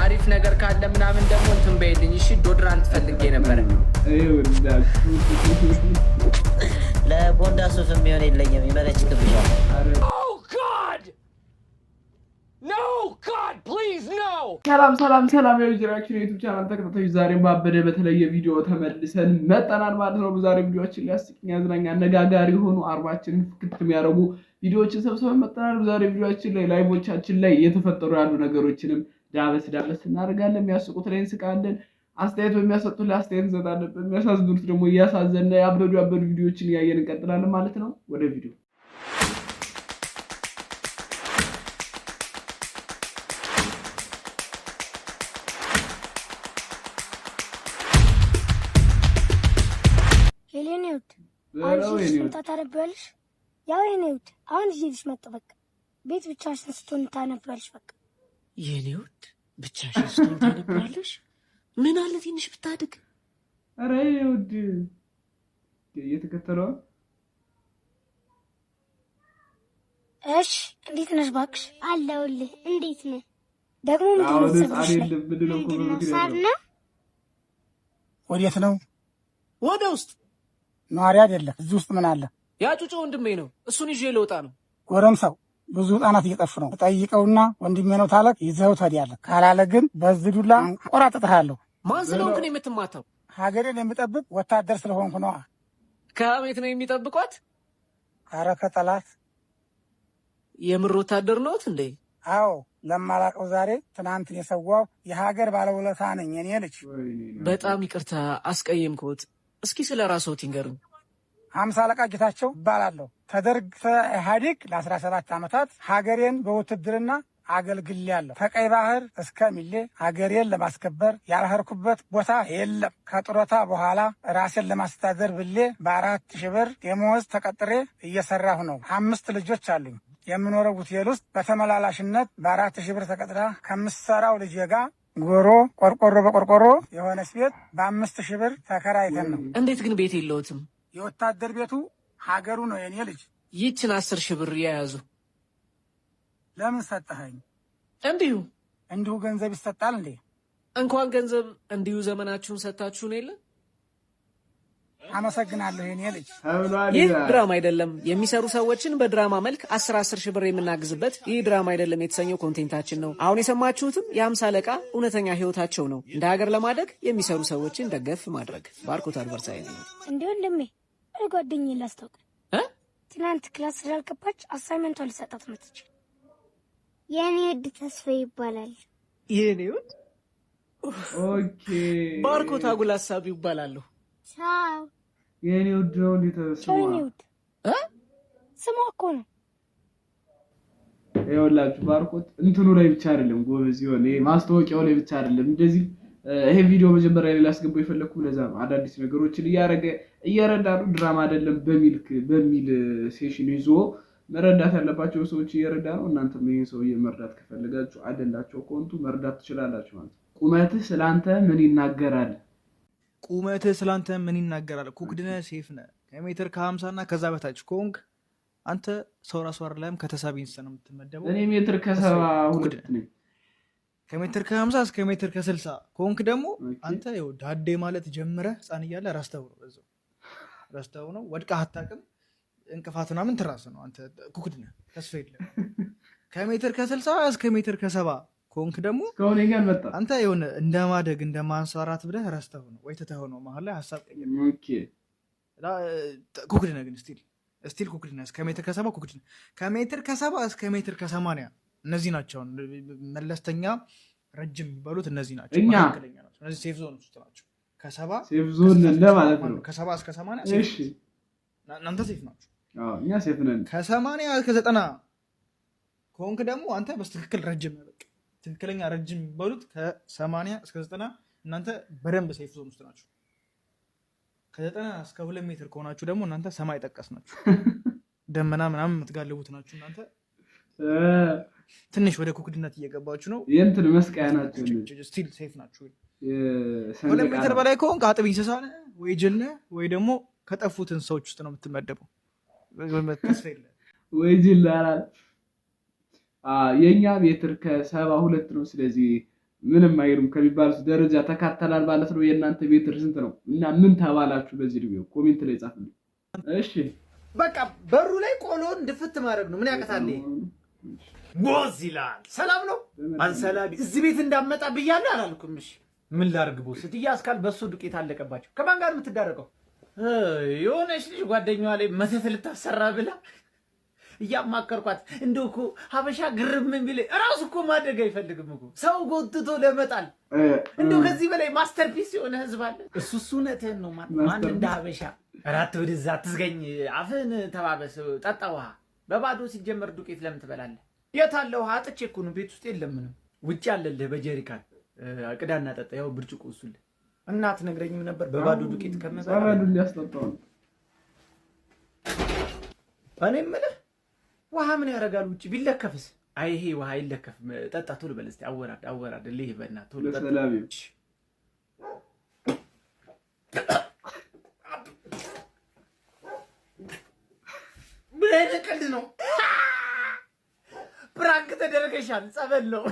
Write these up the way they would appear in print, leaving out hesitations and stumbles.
አሪፍ ነገር ካለ ምናምን ደግሞ እንትን በይልኝ እሺ። ዶድራንት ፈልጌ ነበር። ለቦንዳ ሱፍ የሚሆን የለኝም ይመለች ክብሻል። ሰላም የዩቲዩብ ቻናል ተከታታዮች ዛሬም ባበደ በተለየ ቪዲዮ ተመልሰን መጣናል ማለት ነው። በዛሬ ቪዲዮአችን ሊያስቂኝ ያዝናኝ አነጋጋሪ የሆኑ አርባችንን ፍክት የሚያደርጉ ቪዲዮዎችን ሰብስበን መጣናል። በዛሬ ቪዲዮአችን ላይ ላይቮቻችን ላይ እየተፈጠሩ ያሉ ነገሮችንም ዳበስ እናደርጋለን። የሚያስቁት ላይ እንስቃለን፣ አስተያየት በሚያሰጡት ላይ አስተያየት እንሰጣለን፣ በሚያሳዝኑት ደግሞ እያሳዘነ ያበዱ ቪዲዮዎችን እያየን እንቀጥላለን ማለት ነው። ወደ ቪዲዮ ታነቢያለሽ? ያው የኔውት አሁን እዚህ መጣሁ። በቃ ቤት ብቻሽን ስትሆን ታነቢያለሽ። በቃ የኔውት ብቻሽን ስትሆን ታነቢያለሽ? ምን አለ ትንሽ ብታድግ። አረ የኔውት እየተከተለው። እሺ እንዴት ነሽ? እባክሽ አለሁልህ። እንዴት ነህ? ደግሞ ምንድን ነው ሳር ነው? ወዴት ነው? ወደ ውስጥ ነዋሪ አይደለም። እዚህ ውስጥ ምን አለ? ያ ጩጮ ወንድሜ ነው። እሱን ይዤ ልወጣ ነው። ጎረምሳው ብዙ ህጻናት እየጠፉ ነው። ጠይቀውና ወንድሜ ነው ታለቅ ይዘው ትሄዳለህ። ካላለ ግን በዚህ ዱላ ቆራጥጥሃለሁ። ማን ስለሆንክ ነው የምትማታው? ሀገሬን የምጠብቅ ወታደር ስለሆንኩ ነዋ። ከአሜት ነው የሚጠብቋት? ኧረ ከጠላት። የምር ወታደር ነዎት እንዴ? አዎ፣ ለማላቀው ዛሬ ትናንት የሰዋው የሀገር ባለውለታ ነኝ እኔ ልጅ። በጣም ይቅርታ አስቀየምኩት። እስኪ ስለ ራስዎት ይንገሩኝ። 50 አለቃ ጌታቸው እባላለሁ። ተደርግ ኢህአዴግ ለ17 ዓመታት ሀገሬን በውትድርና አገልግያለሁ። ከቀይ ባህር እስከ ሚሌ ሀገሬን ለማስከበር ያልሄድኩበት ቦታ የለም። ከጡረታ በኋላ ራሴን ለማስተዳደር ብሌ በ4,000 ብር ደመወዝ ተቀጥሬ እየሰራሁ ነው። 5 ልጆች አሉኝ። የምኖረው ሆቴል ውስጥ በተመላላሽነት በ4,000 ብር ተቀጥራ ከምሰራው ልጄ ጋር ጎሮ ቆርቆሮ በቆርቆሮ የሆነች ቤት በ5,000 ብር ተከራይተን ነው። እንዴት ግን ቤት የለዎትም? የወታደር ቤቱ ሀገሩ ነው የኔ ልጅ። ይችን 10,000 ብር የያዙ። ለምን ሰጠኸኝ? እንዲሁ ገንዘብ ይሰጣል እንዴ? እንኳን ገንዘብ እንዲሁ ዘመናችሁን ሰጣችሁን የለ። አመሰግናለሁ የኔ ልጅ። ይህ ድራማ አይደለም። የሚሰሩ ሰዎችን በድራማ መልክ 10,000 ብር የምናግዝበት ይህ ድራማ አይደለም የተሰኘው ኮንቴንታችን ነው። አሁን የሰማችሁትም የ50 አለቃ እውነተኛ ህይወታቸው ነው። እንደ ሀገር ለማደግ የሚሰሩ ሰዎችን ደገፍ ማድረግ። ባርኮት አድቨርታይዚንግ። እንዲሁ እንደሜ ጓደኛዬ ላስታውቅ። ትናንት ክላስ ስላልገባች አሳይመንቷ ልሰጣት መጥቼ። የኔ ውድ ተስፋ ይባላል። የኔ ውድ ኦኬ። ባርኮት አጉል ሀሳብ ይባላል። ቻው የኔ ውድ ነው። እንዴት ስሟ እኮ ነው። ይኸውላችሁ ባርኮት እንትኑ ላይ ብቻ አይደለም ጎበዝ ይሆን፣ ማስታወቂያው ላይ ብቻ አይደለም እንደዚህ። ይሄ ቪዲዮ መጀመሪያ ላይ ላስገባው የፈለኩ ለዛ ነው። አዳዲስ ነገሮችን እየረዳሉ ድራማ አይደለም በሚል ሴሽን ይዞ መረዳት ያለባቸው ሰዎች እየረዳ ነው። እናንተም ይሄን ሰውዬ መርዳት ከፈለጋችሁ አይደላችሁ ኮንቱ መርዳት ትችላላችሁ ማለት ነው። ቁመትህ ስላንተ ምን ይናገራል? ቁመትህ ስላንተ ምን ይናገራል? ኩክድነ ሴፍ ነህ። ከሜትር ከ50 እና ከዛ በታች ኮንክ አንተ ሰው ራሱ አይደለም ከተሳቢ እንስሳ ነው የምትመደበው። እኔ ሜትር ከ72 ነኝ። ከሜትር ከ50 እስከ ሜትር ከ60 ኮንክ ደግሞ አንተ ይኸው ዳዴ ማለት ጀምረህ ህፃን እያለ ረስተው ነው ወድቀህ አታውቅም። እንቅፋት ምናምን ትራስ ነው አንተ ኩክድነ ተስፋ የለም። ከሜትር ከ60 እስከ ሜትር ከ70 ኮንክ ደግሞ ከሆነ ጋር መጣ አንተ የሆነ እንደማደግ እንደማንሰራራት ብለህ ረስተው ነው ወይ ተተው ነው መሀል ላይ ሐሳብ ቀየር። ኦኬ ኩክድነ ግን ስቲል ኩክድነ እስከ ሜትር ከ70 ኩክድነ ከሜትር ከ70 እስከ ሜትር ከ80 እነዚህ ናቸው መለስተኛ ረጅም የሚባሉት እነዚህ ናቸው። መካከለኛ ናቸው እነዚህ ሴፍ ዞን ውስጥ ናቸው። ከ70 ሴፍ ዞን ለማለት ነው። ከ70 እስከ 80 እሺ እናንተ ሴፍ ናችሁ። አዎ እኛ ሴፍ ነን። ከ80 እስከ 90 ኮንክ ደግሞ አንተ በትክክል ረጅም ነው። በቃ ትክክለኛ ረጅም የሚባሉት ከ80 እስከ 90 እናንተ በደንብ ሴፍ ዞን ውስጥ ናችሁ። ከ90 እስከ 2 ሜትር ከሆናችሁ ደግሞ እናንተ ሰማይ ጠቀስ ናችሁ። ደመና ምናምን የምትጋልቡት ናችሁ እናንተ ትንሽ ወደ ኩክድነት እየገባችሁ ነው። የእንትን መስቀያ ናቸው። ስቲል ሴፍ ናችሁ። 2 ሜትር በላይ ከሆንክ አጥቢ እንስሳ ነህ ወይ ጅል ነህ ወይ ደግሞ ከጠፉት እንስሳዎች ውስጥ ነው የምትመደበው። ተስፋ የለህም ወይ ጅል አላል። የኛ ሜትር ከ72 ነው። ስለዚህ ምንም አይሉም ከሚባሉት ደረጃ ተካተላል ማለት ነው። የእናንተ ሜትር ስንት ነው እና ምን ተባላችሁ? በዚህ ቪዲዮ ኮሜንት ላይ ጻፉልኝ። እሺ በቃ በሩ ላይ ቆሎን ድፍት ማድረግ ነው። ምን ያቀታል? ቦዝ ይላል። ሰላም ነው አንሰላቢ። እዚህ ቤት እንዳመጣ ብያለሁ አላልኩም? እሺ ምን ላድርግ ቦስ? እትያስካል በሱ ዱቄት አለቀባቸው። ከማን ጋር የምትዳረቀው? የሆነች ልጅ ጓደኛዋ ላይ መተት ልታሰራ ብላ እያማከርኳት። እንደው እኮ ሀበሻ ግርም የሚል እራሱ እኮ ማደግ አይፈልግም እኮ ሰው ጎትቶ ለመጣል። እንደው ከዚህ በላይ ማስተርፒስ የሆነ ህዝብ አለ? እሱ እውነትህን ነው። ማን እንደ ሀበሻ? እራት ወደዛ አትዝገኝ፣ አፍህን ተባበስ፣ ጠጣ ውሃ። በባዶ ሲጀመር ዱቄት ለምን ትበላለህ? የት አለ ውሃ? አጥቼ እኮ ነው። ቤት ውስጥ የለም ምንም። ውጭ አለልህ በጀሪካን ቅዳና ጠጣ። ያው ብርጭቆ እሱልህ። እናት ነግረኝም ነበር በባዶ ዱቄት ከመበላ ባዶ ሊያስጠጣው ነው። እኔ የምልህ ውሃ ምን ያደርጋል ውጭ ቢለከፍስ? አይ ይሄ ውሃ አይለከፍም። ጠጣ ቶሎ በል እስኪ። አወራድ ልህ በእናትህ ቶሎ ጠጣ። ለሰላቢዎች ምን ቀልድ ነው? ፕራንክ ተደረገሻል። ጸበል ነው።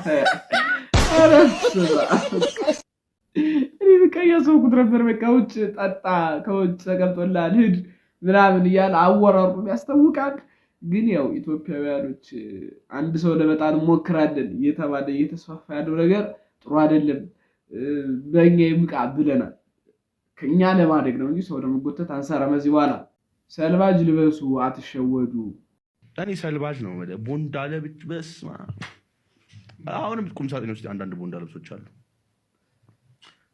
እኔ በቃ እያሰብኩት ነበር። በቃ ውጭ ጠጣ፣ ከውጭ ተቀምጦልሃል ሂድ ምናምን እያለ አወራሩ ያስታውቃል። ግን ያው ኢትዮጵያውያኖች አንድ ሰው ለመጣል እንሞክራለን እየተባለ እየተስፋፋ ያለው ነገር ጥሩ አይደለም። በእኛ ይብቃ ብለናል። ከኛ ለማደግ ነው እንጂ ሰው ለመጎተት አንሰራም። እዚህ በኋላ ሰልባጅ ልበሱ፣ አትሸወዱ። እኔ ሰልባጅ ነው ቦንዳ ለብቻ በስማ። አሁንም ቁም ሳጥን ውስጥ አንዳንድ ቦንዳ ልብሶች አሉ።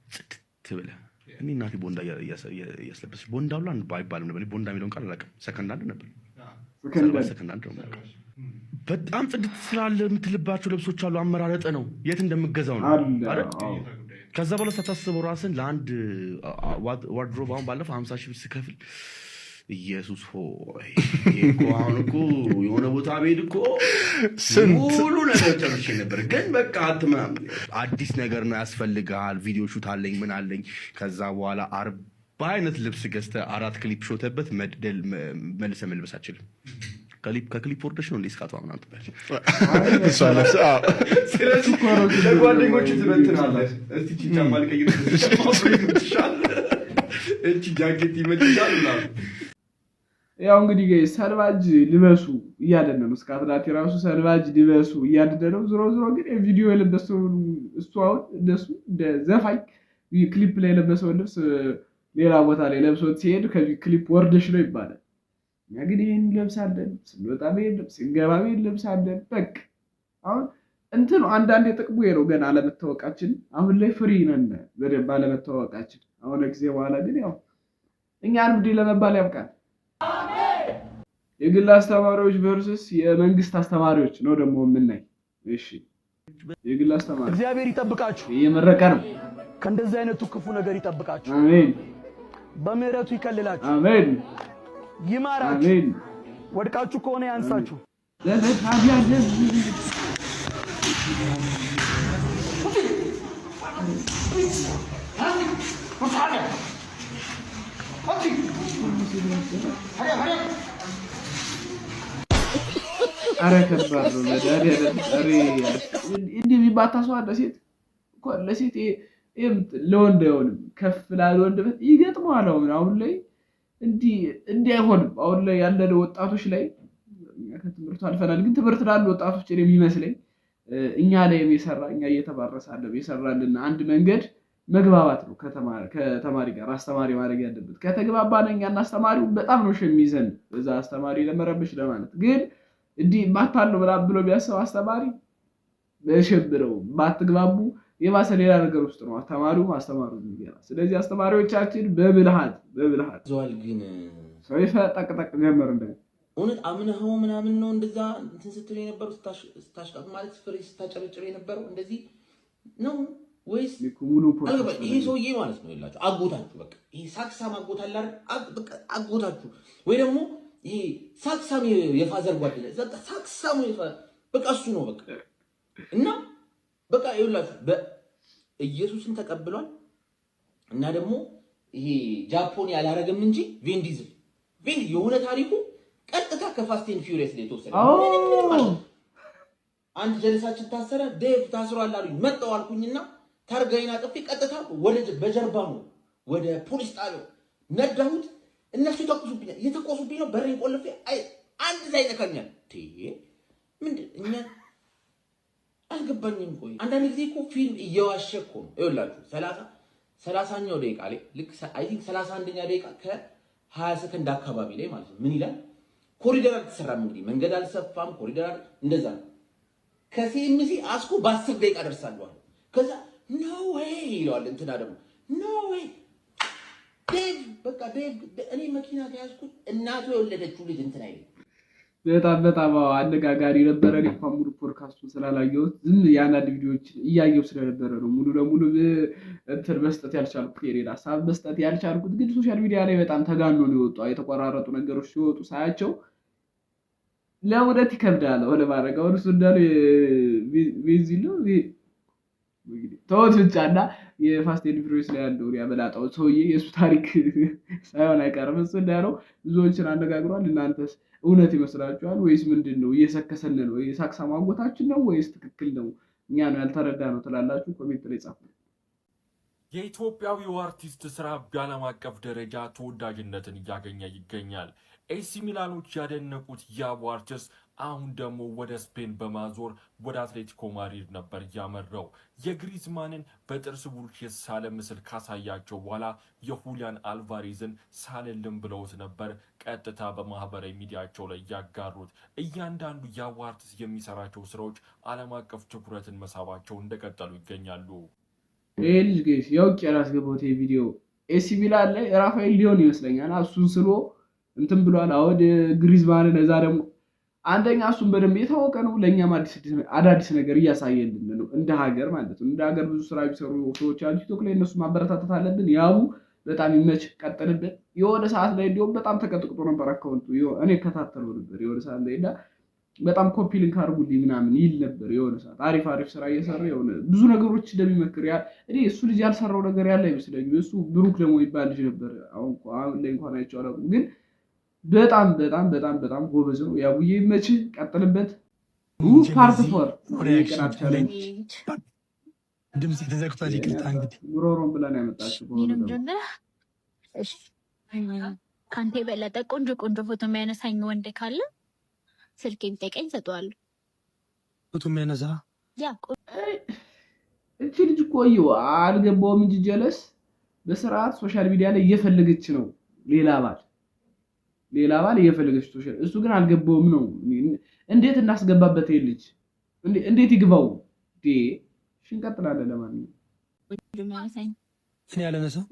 ጽድት ብለህ እኔ እናቴ ቦንዳ እያስለበሰች ቦንዳ ሁሉ አንድ ባይባልም ነበር። ቦንዳ የሚለውን ቃል አላውቅም። ሰከንድ አንድ ነበር። ሰከንድ አንድ ነው። በጣም ጽድት ስላለ የምትልባቸው ልብሶች አሉ። አመራረጠ ነው የት እንደምገዛው ነው አይደል? ከዛ በኋላ ስታስበው ራስን ለአንድ ዋርድሮብ አሁን ባለፈው 50 ሺህ ብር ስከፍል ኢየሱስ ሆይ አሁን እኮ የሆነ ቦታ ቤት እኮ ሁሉ ነገር ጨርሼ ነበር። ግን በቃ አዲስ ነገር ነው ያስፈልጋል። ቪዲዮ ሹት አለኝ ምን አለኝ። ከዛ በኋላ 40 አይነት ልብስ ገዝተህ 4 ክሊፕ ሾተበት መድደል መልሰህ መልበስ አችልም። ከክሊፕ ወርደሽ ነው እንዴ እስካቷ ምናምን ትባል። ስለዚህ ለጓደኞች ትበትናለህ። እስቲ ቺቻ ማልቀይር ይሻል እቺ ጃኬት ይመጣል ምናምን። ያው እንግዲህ ሰልባጅ ልበሱ እያደነ ነው። እስካትላቲ ራሱ ሰልባጅ ልበሱ እያደነ ነው። ዞሮ ግን የቪዲዮ የለበሰው እሱ አሁን እንደሱ እንደ ዘፋኝ ክሊፕ ላይ የለበሰው ልብስ ሌላ ቦታ ላይ ለብሶት ሲሄድ ከዚህ ክሊፕ ወርደሽ ነው ይባላል። እኛ ግን ይሄን ለብሳለን፣ ስንወጣ ቤት ስንገባ ቤት ለብሳለን። በቃ አሁን እንትኑ አንዳንድ የጥቅሙ ነው ገና አለመታወቃችን። አሁን ላይ ፍሪ ነን በደንብ አለመታወቃችን። አሁን ጊዜ በኋላ ግን ያው እኛን ምድ ለመባል ያብቃል። የግል አስተማሪዎች ቨርሰስ የመንግስት አስተማሪዎች ነው ደግሞ የምናይ። እሺ የግል አስተማሪ እግዚአብሔር ይጠብቃችሁ። እየመረቀ ነው። ከእንደዚህ አይነቱ ክፉ ነገር ይጠብቃችሁ። አሜን። በምህረቱ ይከልላችሁ። አሜን። ይማራችሁ። አሜን። ወድቃችሁ ከሆነ ያንሳችሁ። አረ ከባድ ነው። እንዲህ ቢባታ ሰው አለ ሴት እኮ ለሴት ለወንድ አይሆንም። ከፍ ላለ ወንድ ይገጥመዋል። አሁን ላይ እንዲህ አይሆንም። አሁን ላይ ያለ ወጣቶች ላይ ከትምህርቱ አልፈናል። ግን ትምህርት ላሉ ወጣቶች የሚመስለኝ እኛ ላይ የሚሰራ እኛ እየተባረሳለን የሰራልን አንድ መንገድ መግባባት ነው። ከተማሪ ጋር አስተማሪ ማድረግ ያለበት ከተግባባን እኛና አስተማሪው በጣም ነው የሚይዘን እዛ አስተማሪ ለመረበሽ ለማለት። ግን እንዲህ ማታለው ብሎ ቢያስብ አስተማሪ በሸብረው ባትግባቡ የባሰ ሌላ ነገር ውስጥ ነው ተማሪው ማስተማሩ የሚገባ። ስለዚህ አስተማሪዎቻችን በብልሃት ዘዋል ግን ሰው ይፈጠቅጠቅ ጀመር እንደ እውነት አምነኸው ምናምን ነው እንደዛ እንትን ስትል የነበረው ስታሽቃፍ ማለት ፍሬ ስታጨረጭር የነበረው እንደዚህ ነው ወይስ ይሄ ሰውዬ ማለት ነው ይላችሁ አጎታችሁ በቃ ይሄ ሳክሳም አጎታላ በቃ አጎታችሁ ወይ ደግሞ ይሄ ሳክሳም የፋዘር ጓደኛ ዘጣ ሳክሳም በቃ እሱ ነው በቃ እና በቃ ይኸውላችሁ በኢየሱስን ተቀብሏል እና ደግሞ ይሄ ጃፖን ያላረገም እንጂ ቪን ዲዝል የሆነ ታሪኩ ቀጥታ ከፋስት ኤንድ ፊውሪየስ ላይ ተወሰደ አንድ ጀለሳችን ታሰረ ዴቭ ታስሯል አሉኝ መጣው አልኩኝና ታርጋይና ጥፊ ቀጥታ ወደ በጀርባ ነው ወደ ፖሊስ ጣቢያው ነዳሁት እነሱ ተቆሱብኛል የተቆሱብኝ ነው በሬን ቆልፌ አንድ ላይ ነካኛል ምንድን እኛ አልገባኝም ቆይ አንዳንድ ጊዜ እኮ ፊልም እየዋሸ እኮ ነው ይኸውላችሁ 30ኛው ደቂቃ ላይ ልክ አይ ቲንክ 31ኛ ደቂቃ ከ20 ሰከንድ አካባቢ ላይ ማለት ነው ምን ይላል ኮሪደር አልተሰራም እንግዲህ መንገድ አልሰፋም ኮሪደር እንደዛ ነው ከሲኤምሲ አስኮ በ10 ደቂቃ ደርሳለሁ ከዛ ኖ ዌይ ይላል እንትና ደግሞ ኖ ዌይ ዴቭ በቃ ዴቭ እኔ መኪና ያዝኩት እናቱ የወለደችው ልጅ እንትና አይደል በጣም አነጋጋሪ ነበር እንኳን ሙሉ ፖድካስቱን ስላላየሁት ዝም ያናድ ቪዲዮዎች እያየሁ ስለነበረ ነው ሙሉ ለሙሉ እንትን መስጠት ያልቻልኩት የሌላ ሀሳብ መስጠት ያልቻልኩት ግን ሶሻል ሚዲያ ላይ በጣም ተጋኖ ነው የወጣው የተቆራረጡ ነገሮች ሲወጡ ሳያቸው ለውደት ይከብዳል ወለ ማረጋው እሱ እንዳለ ቪዚሎ ተወት ብቻና የፋስት ኤንድ ፊውሪየስ ላይ ያለው ያበላጣው ሰውዬ የሱ ታሪክ ሳይሆን አይቀርም እሱ እንዳለው ብዙዎችን አነጋግሯል እናንተስ እውነት ይመስላችኋል ወይስ ምንድነው እየሰከሰን ነው የሳክሳ ማጎታችን ነው ወይስ ትክክል ነው እኛ ነው ያልተረዳ ነው ትላላችሁ ኮሜንት ላይ ጻፉ የኢትዮጵያዊው አርቲስት ስራ በዓለም አቀፍ ደረጃ ተወዳጅነትን እያገኘ ይገኛል ኤሲ ሚላኖች ያደነቁት ያው አርቲስት አሁን ደግሞ ወደ ስፔን በማዞር ወደ አትሌቲኮ ማድሪድ ነበር ያመራው የግሪዝማንን በጥርስ ብሩክ የሳለ ምስል ካሳያቸው በኋላ የሁሊያን አልቫሬዝን ሳልልም ብለውት ነበር ቀጥታ በማህበራዊ ሚዲያቸው ላይ ያጋሩት እያንዳንዱ ያው አርቲስት የሚሰራቸው ስራዎች ዓለም አቀፍ ትኩረትን መሳባቸው እንደቀጠሉ ይገኛሉ ልጅ ጋይስ ያው ቄራስ ገቦቴ ቪዲዮ ኤሲ ሚላን ላይ ራፋኤል ሊዮን ይመስለኛል እሱን ስሎ እንትን ብሏል አወድ ግሪዝማንን እዛ ደግሞ አንደኛ እሱን በደንብ የታወቀ ነው ለኛም አዳዲስ ነገር እያሳየልን ነው እንደ ሀገር ማለት ነው እንደ ሀገር ብዙ ስራ ቢሰሩ ሰዎች አሉ ቲክቶክ ላይ እነሱ ማበረታታት አለብን ያው በጣም ይመች ቀጥልበት የሆነ ሰዓት ላይ እንዲያውም በጣም ተቀጥቅጦ ነበር አካውንቱ እኔ ከታተለው ነበር የሆነ ሰዓት ላይ እና በጣም ኮፒ ሊንክ አድርጉልኝ ምናምን ይል ነበር የሆነ ሰዓት አሪፍ ስራ እየሰራ የሆነ ብዙ ነገሮች እንደሚመክር እኔ እሱ ልጅ ያልሰራው ነገር ያለ አይመስለኝም እሱ ብሩክ ደግሞ ይባል ልጅ ነበር አሁን ላይ እንኳን አይቼው አላውቅም ግን በጣም ጎበዝ ነው ያቡዬ መች ቀጥልበት ፓርት 4 የቀናት ቻሌንጅ ድምጽ ተዘግቷል ይቅርታ እንግዲህ ጉሮሮን ብለን ያመጣችው ምንም ጀምራ እሺ ካንተ በለጠ ቆንጆ ፎቶ የሚያነሳኝ ወንድ ካለ ስልኬን ጠይቀኝ ሰጠዋለሁ ፎቶ የሚያነሳ ያ እቺ ልጅ ቆየው አልገባውም እንጂ ጀለስ በስርዓት ሶሻል ሚዲያ ላይ እየፈለገች ነው ሌላ ባል እየፈለገች ሶሻል እሱ ግን አልገባውም ነው እንዴት እናስገባበት ልጅ እንዴት ይግባው እንቀጥላለን ለማንኛውም እኔ ያለነሰው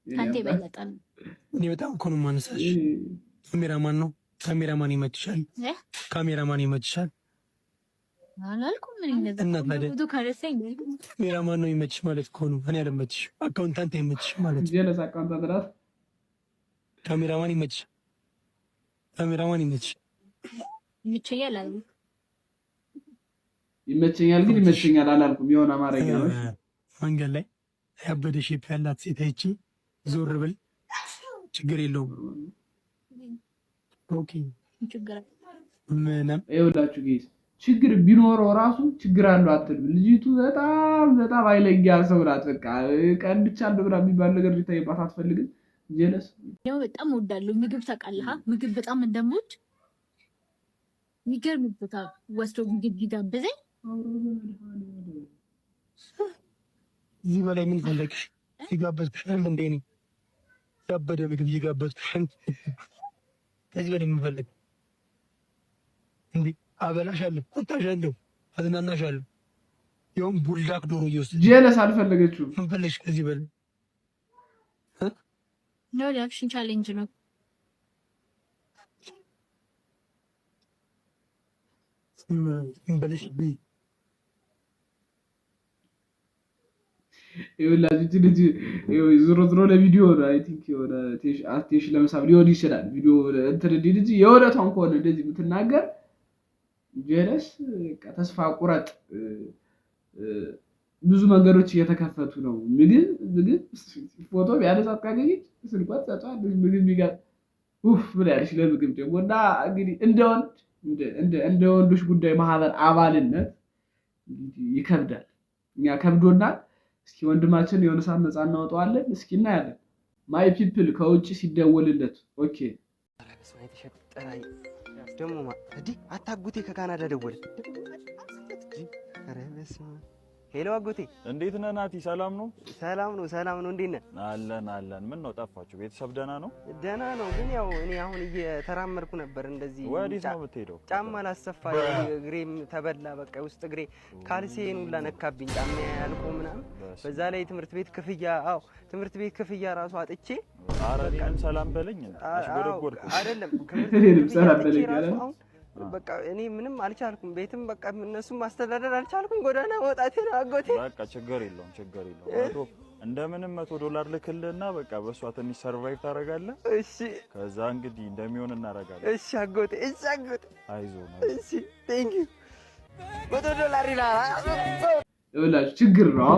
ካንተ በለጠ እኔ በጣም እኮ ነው የማነሳሽ ካሜራማን ይመችሻል አላልኩም ምን እንደዛ ፎቶ ካረሰኝ ካሜራማን ነው ይመችሽ ማለት እኮ ነው እኔ አለመችሽ አካውንታንት ይመችሽ ማለት ጀለስ አካውንታንት ራስ ካሜራማን ይመችሽ ይመቸኛል ግን ይመቸኛል አላልኩም የሆነ አማርኛ ነው መንገድ ላይ ያበደ ሼፕ ያላት ሴት አይቼ ዞር ብል ችግር የለውም ኦኬ ምንም ይኸውላችሁ ጌስ ችግር ቢኖረው ራሱ ችግር አለው አትልም ልጅቱ በጣም አይለኛ ሰው ናት በቃ ቀንቻለሁ ብላ የሚባል ነገር ሊታይባት አትፈልግም ጀለስ ያው በጣም ወዳለሁ ምግብ ታውቃለህ ምግብ በጣም እንደምወድ የሚገርም ቦታ ወስዶ ምግብ ይጋብዘኝ እዚህ በላይ ምን ፈለግሽ ይጋበዝኩሽ እንዴ ነኝ ያበደ ምግብ ይጋበዝኩሽ ከዚህ በላይ ምን ፈለግ እንዴ አበላሻለሁ እጣሻለሁ አዝናናሻለሁ ያውም ቡላክ ዶሮ ይወስድ ጀለስ አልፈለገችው ምን ፈለግሽ ከዚህ በላይ No reaction challenge no. እንበለሽ ቢ ይኸውላችሁ ልጅ ዞሮ ለቪዲዮ ነው አይ ቲንክ የሆነ አቴንሽን ለመሳብ ሊሆን ይችላል ቪዲዮ እንትን ልጅ የሆነቷን ከሆነ እንደዚህ የምትናገር ጀለስ ተስፋ ቁረጥ ብዙ መንገዶች እየተከፈቱ ነው። ምግብ ፎቶ ቢያነሳት ካገኘች ስልኳን ሰጣለች። ምግብ ቢጋር ብላለች ለምግብ ደግሞ እና እንግዲህ እንደ ወንዶች ጉዳይ ማህበር አባልነት እንግዲህ ይከብዳል። እኛ ከብዶናል። እስኪ ወንድማችን የሆነ ሰዓት ነፃ እናወጣዋለን። እስኪ እናያለን። ማይ ፒፕል ከውጭ ሲደወልለት ኦኬ ደግሞ አታጉቴ ከካናዳ ደወለ። ሄሎ አጎቴ፣ እንዴት ነህ ናቲ? ሰላም ነው? ሰላም ነው። እንዴት ነህ? አለን። ምን ነው ጠፋችሁ? ቤተሰብ ደህና ነው? ደህና ነው፣ ግን ያው እኔ አሁን እየተራመድኩ ነበር እንደዚህ። ወዴት ነው የምትሄደው? ጫማ ላሰፋ እግሬም ተበላ። በቃ ውስጥ እግሬ ካልሲዬን ሁላ ነካብኝ። ጫማ ያልቆ ምናምን። በዛ ላይ ትምህርት ቤት ክፍያ ራሱ አጥቼ። ኧረ እኔንም ሰላም በለኝ። አሽጎደጎድኩ አይደለም ትምህርት ቤት ራሱ አሁን በቃ እኔ ምንም አልቻልኩም። ቤትም በቃ እነሱም ማስተዳደር አልቻልኩም። ጎዳና መውጣቴ ነው አጎቴ። በቃ ችግር የለውም። እንደምንም $100 ልክልህና በቃ በሷ ትንሽ ሰርቫይቭ ታደርጋለህ። እሺ፣ ከዛ እንግዲህ እንደሚሆን እናደርጋለን። እሺ አጎቴ። አይዞህ። እሺ፣ ቴንክ ዩ። $100 ይኸውላችሁ ችግር ነው።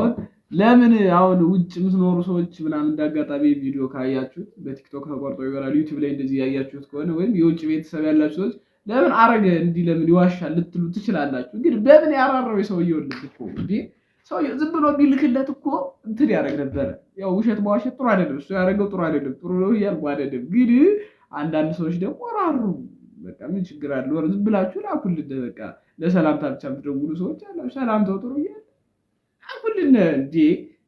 አሁን ውጭ የምትኖሩ ሰዎች ምናምን እንዳጋጣሚ ቪዲዮ ካያችሁት በቲክቶክ ተቆርጦ ይወራል። ዩቲዩብ ላይ እንደዚህ ያያችሁት ከሆነ ወይም የውጭ ቤተሰብ ያላችሁ ሰዎች ለምን አረገ እንዲህ ለምን ይዋሻል ልትሉ ትችላላችሁ። ግን በምን ያራራው የሰውየው ልብ እኮ ሰውየው ዝም ብሎ ቢልክለት እኮ እንትን ያደርግ ነበር። ያው ውሸት መዋሸት ጥሩ አይደለም። እሱ ያደረገው ጥሩ አይደለም። ጥሩ ነው እያልኩ አይደለም። ግን አንዳንድ ሰዎች ደግሞ ራሩ። በቃ ምን ችግር አለው? ዝም ብላችሁ ላኩልን። በቃ ለሰላምታ ብቻ የምትደውሉ ሰዎች አላችሁ። ሰላምታው ጥሩ እያለ ላኩልን እንዴ።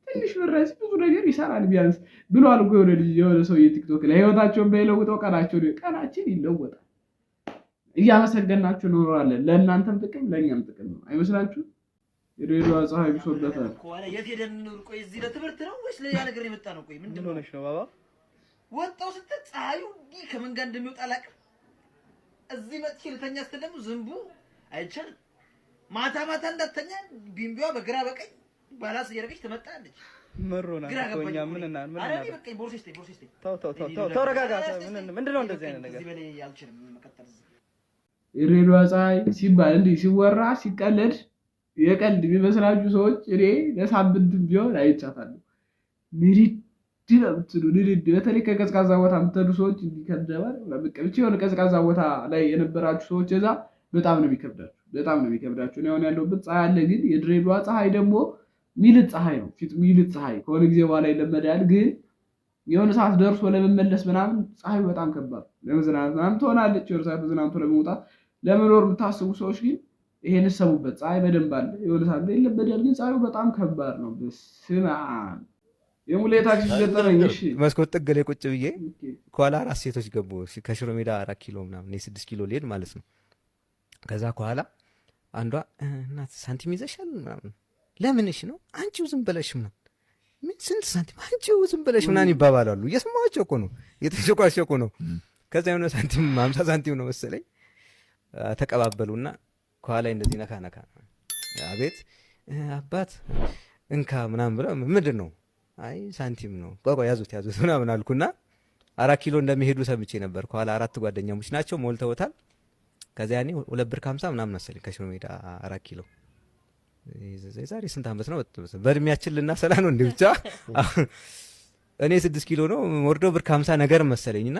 ትንሽ ብረስ ብዙ ነገር ይሰራል ቢያንስ ብሏል እኮ የሆነ ሰው የቲክቶክ ላይ ህይወታቸውን በይለውጠው ቀናችን ይለወጣል። እያመሰገናችሁ እንኖራለን። ለእናንተም ጥቅም ለእኛም ጥቅም ነው። አይመስላችሁ? የሬዲዮ ፀሐይ ቢሶበታል ኮላ የት ሄደን እንኑር? ቆይ እዚህ ለትምህርት ነው ወይስ ለሌላ ነገር የመጣ ነው? ቆይ ምንድን ሆነሽ ነው ባባ? ወጣው ስትል ፀሐዩ እንዲህ ከምን ጋር እንደሚወጣ አላውቅም። እዚህ መጥቼ ልተኛ ስትል ደግሞ ዝንቡ አይቻልም። ማታ እንዳተኛ ቢምቢዋ በግራ በቀኝ ባላስ እየረገች ትመጣለች። መሮና ኮኛ ምን አረኒ በቀኝ ቦርሴስቴ ተው ተረጋጋ። ምንድነው እንደዚህ አይነት ነገር? እዚህ በላይ አልችልም መቀጠል። የሬዲዮ ፀሐይ ሲባል እንዲህ ሲወራ ሲቀለድ የቀልድ የሚመስላችሁ ሰዎች እኔ ለሳምንት ቢሆን አይቻታለሁ። ንድድ በተለይ ከቀዝቃዛ ቦታ የምትሄዱ ሰዎች እንዲከብደዋል። ለምቀብቼ የሆነ ቀዝቃዛ ቦታ ላይ የነበራችሁ ሰዎች እዛ በጣም ነው የሚከብዳችሁ። እኔ አሁን ያለሁበት ፀሐይ አለ፣ ግን የድሬዳዋ ፀሐይ ደግሞ ሚልጥ ፀሐይ ነው። ፊት ሚልጥ ፀሐይ ከሆነ ጊዜ በኋላ ይለመዳል። ግን የሆነ ሰዓት ደርሶ ለመመለስ ምናምን ፀሐዩ በጣም ከባድ ለመዝናናት ምናምን ትሆናለች። የሆነ ሰዓት ተዝናንቶ ለመውጣት ለመኖር የምታስቡ ሰዎች ግን ይሄን ሰሙበት። ፀሐይ በደንብ አለ፣ የሆነ ሰዓት ላይ ይለመዳል። ግን ፀሐዩ በጣም ከባድ ነው። በስመ አብ የሙሌ ታክሲ ገጠመኝ። እሺ መስኮት ጥግ ላይ ቁጭ ብዬ ከኋላ 4 ሴቶች ገቡ። ከሽሮ ሜዳ 4 ኪሎ ምናምን 6 ኪሎ ልሄድ ማለት ነው። ከዛ ከኋላ አንዷ እናት ሳንቲም ይዘሻል ምናምን፣ ለምንሽ ነው አንቺው ዝም ብለሽ ምናምን፣ ምን ስንት ሳንቲም አንቺው ዝም ብለሽ ምናምን ይባባላሉ። እየሰማኋቸው እኮ ነው፣ እየተሸቋሸቁ ነው። ከዛ የሆነ ሳንቲም 50 ሳንቲም ነው መሰለኝ ተቀባበሉና ከኋላ እንደዚህ ነካ ነካ፣ አቤት አባት እንካ ምናምን ብለው ምንድን ነው? አይ ሳንቲም ነው፣ ቆይ ያዙት ምናምን አልኩና 4 ኪሎ እንደሚሄዱ ሰምቼ ነበር። ከኋላ 4 ጓደኛሞች ናቸው፣ ሞልተውታል። ከዚያ ያኔ 2 ብር ከ50 ምናምን መሰለኝ ከሽሮ ሜዳ 4 ኪሎ። የዛሬ ስንት ዓመት ነው? በእድሜያችን ልናሰላ ነው እንዴ? ብቻ እኔ 6 ኪሎ ነው ወርዶ ብር ከ50 ነገር መሰለኝና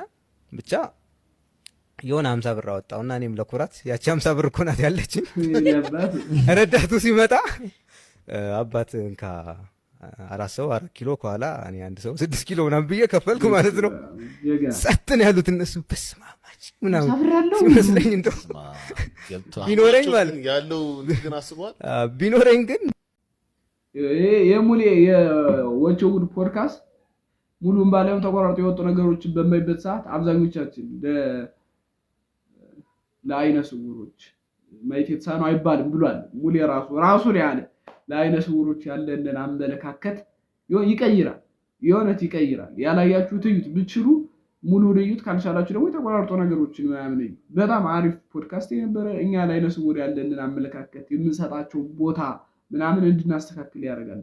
ብቻ የሆነ 50 ብር አወጣውና እኔም ለኩራት ያቺ 50 ብር እኮ ናት ያለችኝ። ረዳቱ ሲመጣ አባት እንካ 4 ሰው 4 ኪሎ ከኋላ እኔ 1 ሰው 6 ኪሎ ምናምን ብዬ ከፈልኩ ማለት ነው። ጸጥን ያሉት እነሱ በስማማች ምናምን ሲመስለኝ እንደው ቢኖረኝ ማለት ያለው ግን አስቧል። ቢኖረኝ ግን የሙሌ የወቾ ጉድ ፖድካስት ሙሉን ባለም ተቆራርጦ የወጡ ነገሮችን በማይበት ሰዓት አብዛኞቻችን ለአይነ ስውሮች ማየት የተሳነው አይባልም ብሏል። ሙሌ ራሱ ያለ ለአይነ ስውሮች ያለንን አመለካከት ይቀይራል፣ የሆነት ይቀይራል። ያላያችሁት እዩት፣ ብትችሉ ሙሉ እዩት፣ ካልቻላችሁ ደግሞ የተቆራርጦ ነገሮችን ምናምን እዩ። በጣም አሪፍ ፖድካስት የነበረ እኛ ለአይነ ስውር ያለንን አመለካከት የምንሰጣቸው ቦታ ምናምን እንድናስተካክል ያደርጋል።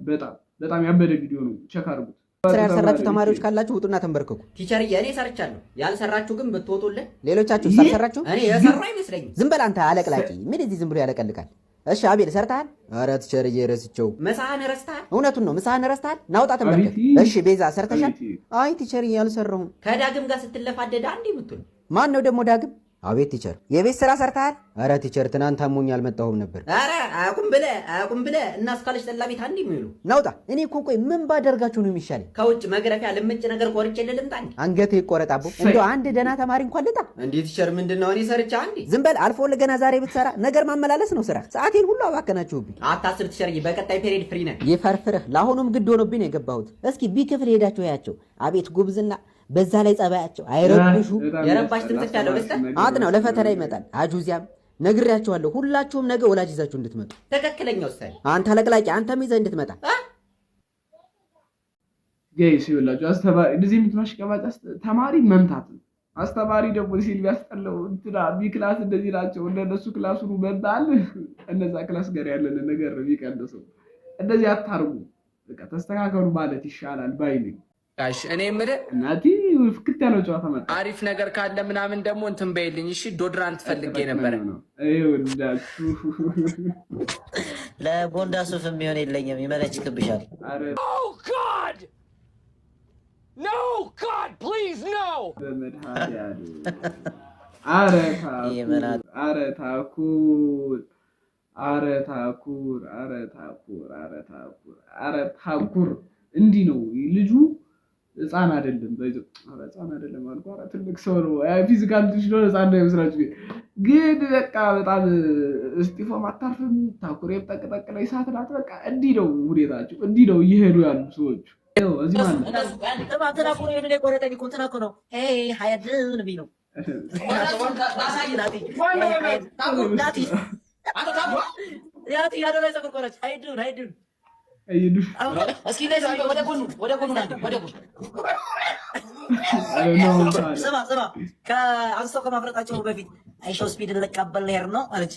በጣም ያበደ ቪዲዮ ነው፣ ቸክ አድርጉት። ስራ ያልሰራችሁ ተማሪዎች ካላችሁ ውጡና ተንበርከኩ። ቲቸር እኔ ሰርቻለሁ። ያልሰራችሁ ግን ብትወጡልን። ሌሎቻችሁ ሳልሰራችሁ እኔ የሰራው አይመስለኝም። ዝም በል አንተ አለቅላቂ። ምን እዚህ ዝም ብሎ ያለቀልቃል? እሺ አቤል ሰርተሃል? ኧረ ቲቸር ረስቼው። ምሳህን ረስተሃል? እውነቱን ነው ምሳህን ረስተሃል? ናውጣ ተንበርከክ። እሺ ቤዛ ሰርተሻል? አይ ቲቸር ያልሰራሁም። ከዳግም ጋር ስትለፋደድ አንዴ የምትል ማን ነው ደግሞ ዳግም? አቤት ቲቸር የቤት ስራ ሰርተሃል? ኧረ ቲቸር ትናንት አሞኝ አልመጣሁም ነበር። ኧረ አቁም ብለህ እና እስካለች ጠላ ቤት አንዴ የሚውሉ ናውጣ። እኔ እኮ ቆይ ምን ባደርጋችሁ ነው የሚሻለኝ? ከውጭ መግረፊያ ልምጭ ነገር ቆርጬ ልምጣ። አንገቴ ይቆረጣቦ። እንደው አንድ ደህና ተማሪ እንኳን ልጣ። እንዴ ቲቸር ምንድነው? እኔ ሰርቻ አንዴ። ዝም በል አልፎልህ ገና ዛሬ ብትሰራ ነገር ማመላለስ ነው ስራ። ሰዓቴን ሁሉ አባከናችሁብኝ። አታስብ ቲቸር፣ በቀጣይ ፔሪድ ፍሪ ነን። ይፈርፍርህ። ለአሁኑም ግድ ሆኖብኝ ነው የገባሁት። እስኪ ቢክፍል ሄዳችሁ ያቸው። አቤት ጉብዝና በዛ ላይ ጸባያቸው አይረብሹ። የረባሽ ትምጥፍ ያለው ለስተ አጥናው ለፈተና ይመጣል። አጁዚያም ነግሬያችኋለሁ። ሁላችሁም ነገ ወላጅ ይዛችሁ እንድትመጡ። ትክክለኛው ውሳኔ። አንተ ለቅላቂ አንተም ይዘህ እንድትመጣ። ጋይስ ይኸውላችሁ አስተማሪ እንደዚህ የምትማሽ ቀባጭ ተማሪ መምታት ነው። አስተማሪ ደግሞ ሲል ቢያስጠላው እንትና ቢክላስ እንደዚህ ናቸው። እንደነሱ ክላሱን መምታል። እነዛ ክላስ ጋር ያለን ነገር ነው የሚቀንሰው። እንደዚህ አታርጉ። በቃ ተስተካከሉ ማለት ይሻላል ባይ ነኝ። እሺ እኔ የምልህ እናቲ ፍክት ያለው ጨዋታ መጣ። አሪፍ ነገር ካለ ምናምን ደግሞ እንትን በይልኝ እሺ። ዶድራንት ፈልጌ ነበር። ይኸውላችሁ ለቦንዳ ሱፍ የሚሆን የለኝም፣ ይመለችክብሻል። Oh God! No God, please no! አረ ታኩር እንዲህ ነው ልጁ። ህፃን አይደለም ህፃን አይደለም አልኩ። ኧረ ትልቅ ሰው ነው። ፊዚካል ትንሽ ነው። ህፃን ነው ይመስላችሁ ግን በቃ በጣም እስጢፎም አታርፍም። ታኩሬ ጠቅጠቅ ላይ ሰዓት ናት። በቃ እንዲህ ነው ሁኔታቸው። እንዲህ ነው እየሄዱ ያሉ ሰዎች። እዚህ ከአንስቶ ከማፍረጣቸው በፊት አይሾው ስፒድ ልቀበል ልሄድ ነው አለች።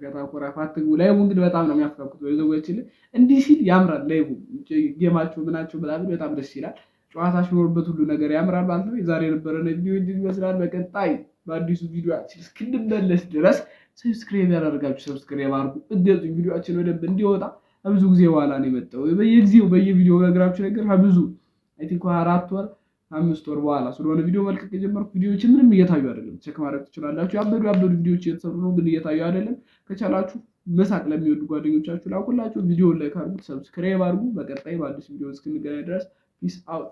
ከታኩር አፋትጉ ላይ እንግዲህ በጣም ነው የሚያፍካኩት። ወይዘውችል እንዲህ ሲል ያምራል። ላይ ጌማቸው ምናቸው በጣም ደስ ይላል። ጨዋታሽ ኖርበት ሁሉ ነገር ያምራል ማለት ነው። የዛሬ የነበረን ቪዲዮ እንዲህ ይመስላል። በቀጣይ በአዲሱ ቪዲዮአችን እስክንመለስ ድረስ ሰብስክራይብ ያደርጋችሁ ሰብስክራይብ አድርጉ። እንደዚህ ቪዲዮአችን በደንብ እንዲወጣ ብዙ ጊዜ በኋላ ነው የመጣው። በየቪዲዮ ነገራችሁ ነገር ብዙ አይ ቲንክ 4 ወር 5 ወር በኋላ ስለሆነ ቪዲዮ መልቀቅ የጀመርኩ ቪዲዮዎች ምንም እየታዩ አይደለም። ቼክ ማድረግ ትችላላችሁ። ያበዱ ቪዲዮዎች እየተሰሩ ነው ግን እየታዩ አይደለም። ከቻላችሁ መሳቅ ለሚወዱ ጓደኞቻችሁ ላኩላችሁ። ቪዲዮ ላይክ አድርጉ፣ ሰብስክራይብ አድርጉ። በቀጣይ በአዲስ ቪዲዮ እስክንገናኝ ድረስ ፒስ አውት።